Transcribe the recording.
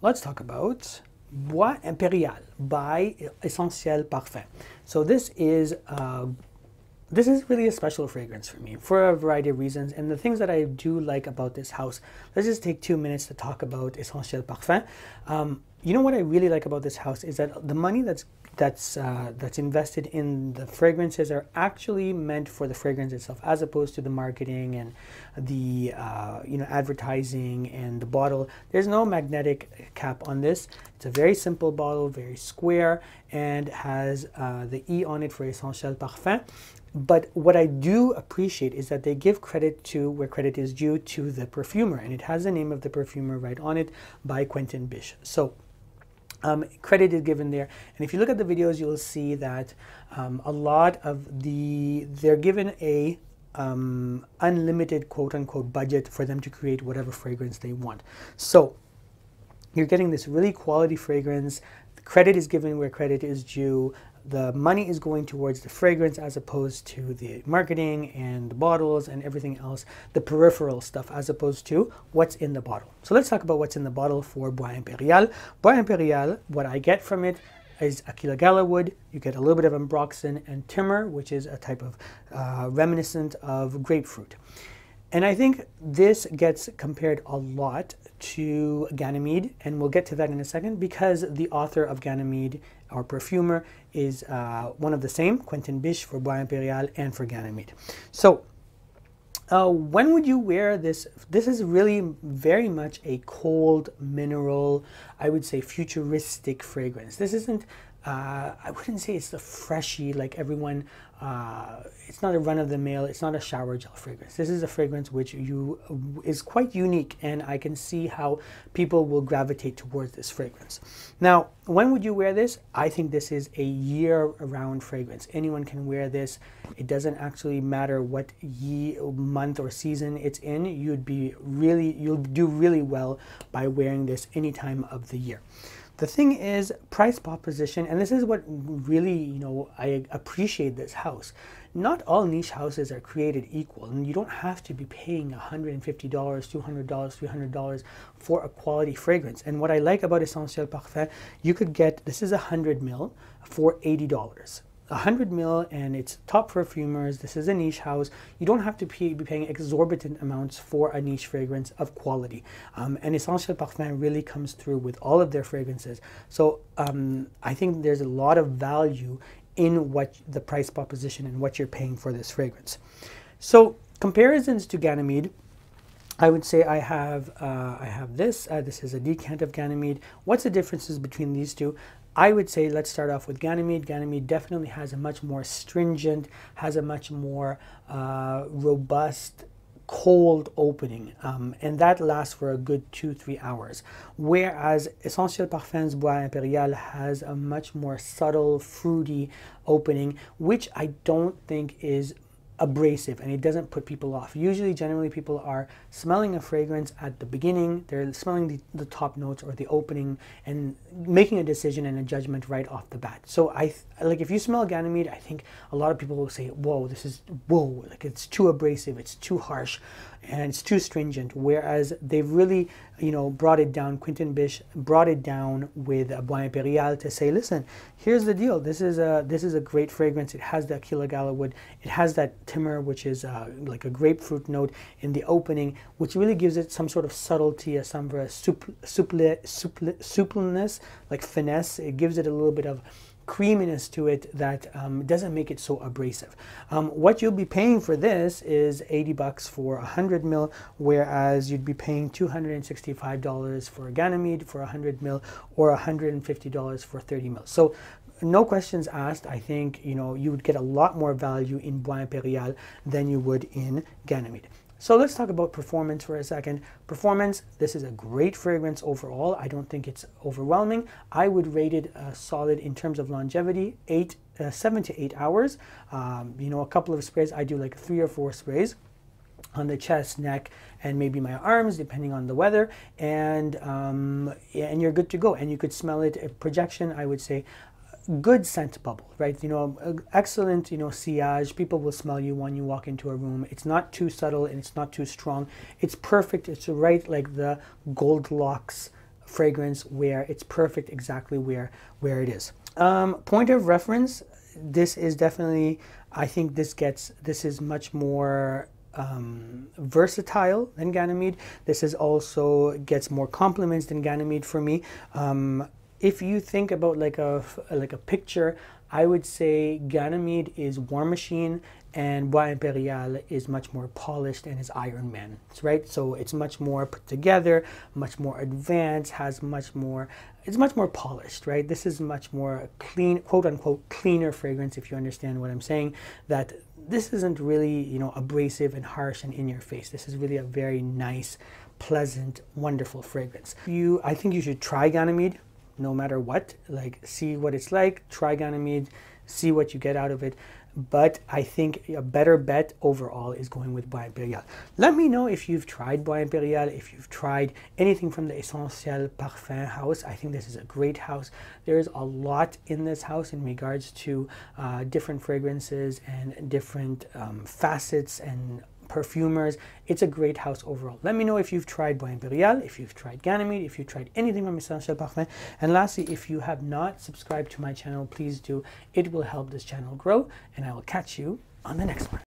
let's talk about Bois Imperial by Essential Parfums. So this is really a special fragrance for me for a variety of reasons. And the things that I do like about this house, let's just take 2 minutes to talk about Essential Parfums. You know what I really like about this house is that the money that's invested in the fragrances are actually meant for the fragrance itself, as opposed to the marketing and the advertising and the bottle. There's no magnetic cap on this. It's a very simple bottle, very square, and has the E on it for Essential Parfum. But what I do appreciate is that they give credit to where credit is due to the perfumer, and it has the name of the perfumer right on it by Quentin Bisch. So credit is given there, and if you look at the videos, you'll see that a lot of they're given a unlimited quote-unquote budget for them to create whatever fragrance they want. So you're getting this really quality fragrance. The credit is given where credit is due. The money is going towards the fragrance as opposed to the marketing and the bottles and everything else, the peripheral stuff, as opposed to what's in the bottle. So let's talk about what's in the bottle for Bois Imperial. Bois Imperial, what I get from it is Aquila Gala wood. You get a little bit of ambroxan and timber, which is a type of reminiscent of grapefruit. And I think this gets compared a lot to Ganymede, and we'll get to that in a second, because the author of Ganymede, our perfumer, is one of the same, Quentin Bisch for Bois Imperial and for Ganymede. So when would you wear this? This is really very much a cold, mineral, I would say futuristic fragrance. This isn't, I wouldn't say it's the freshy like everyone, it's not a run-of-the-mill, it's not a shower gel fragrance. This is a fragrance which is quite unique, and I can see how people will gravitate towards this fragrance. Now, when would you wear this? I think this is a year-round fragrance. Anyone can wear this. It doesn't actually matter what month or season it's in. You'll do really well by wearing this any time of the year. The thing is price proposition, and this is what really, I appreciate this house. Not all niche houses are created equal, and you don't have to be paying $150, $200, $300 for a quality fragrance. And what I like about Essential Parfum, you could get, this is 100 ml for $80. 100 ml, and it's top perfumers. This is a niche house. You don't have to be paying exorbitant amounts for a niche fragrance of quality. And Essential Parfum really comes through with all of their fragrances. So I think there's a lot of value in what the price proposition and what you're paying for this fragrance. So comparisons to Ganymede, I would say I have this. This is a decant of Ganymede. What's the differences between these two? I would say let's start off with Ganymede. Ganymede definitely has a much more stringent, has a much more robust, cold opening, and that lasts for a good 2-3 hours. Whereas Essential Parfums Bois Imperial has a much more subtle, fruity opening, which I don't think is abrasive, and it doesn't put people off. Usually, generally, people are smelling a fragrance at the beginning. They're smelling the top notes or the opening and making a decision and a judgment right off the bat. So like if you smell Ganymede, I think a lot of people will say, whoa, like it's too abrasive, it's too harsh, and it's too stringent. Whereas they've really, brought it down. Quentin Bisch brought it down with Bois Imperial to say, listen, here's the deal. This is a great fragrance. It has the Aquila Gala wood. It has that timber, which is like a grapefruit note in the opening, which really gives it some sort of subtlety, some suppleness, like finesse. It gives it a little bit of creaminess to it that doesn't make it so abrasive. What you'll be paying for this is $80 for 100 ml, whereas you'd be paying $265 for Ganymede for 100 ml or $150 for 30 ml. So no questions asked. I think you would get a lot more value in Bois Imperial than you would in Ganymede. So let's talk about performance for a second. Performance, this is a great fragrance overall. I don't think it's overwhelming. I would rate it solid in terms of longevity, 7 to 8 hours. A couple of sprays, I do like 3 or 4 sprays on the chest, neck, and maybe my arms, depending on the weather, and you're good to go. And you could smell it. Projection, I would say, good scent bubble, right? Excellent, sillage. People will smell you when you walk into a room. It's not too subtle and it's not too strong. It's perfect. It's right, like the Goldilocks fragrance where it's perfect exactly where it is. Point of reference, this is definitely, I think this is much more versatile than Ganymede. This is also gets more compliments than Ganymede for me. If you think about like a picture, I would say Ganymede is War Machine and Bois Imperial is much more polished and is Iron Man, right? So it's much more put together, much more advanced, has much more, it's much more polished, right? This is much more clean, quote unquote, cleaner fragrance, if you understand what I'm saying, that this isn't really, you know, abrasive and harsh and in your face. This is really a very nice, pleasant, wonderful fragrance. I think you should try Ganymede no matter what, like see what it's like, try Ganymede, see what you get out of it. But I think a better bet overall is going with Bois Imperial. Let me know if you've tried Bois Imperial, if you've tried anything from the Essential Parfum house. I think this is a great house. There's a lot in this house in regards to different fragrances and different facets and perfumers. It's a great house overall. Let me know if you've tried Bois Imperial, if you've tried Ganymede, if you've tried anything from Essential Parfum. And lastly, if you have not subscribed to my channel, please do. It will help this channel grow, and I will catch you on the next one.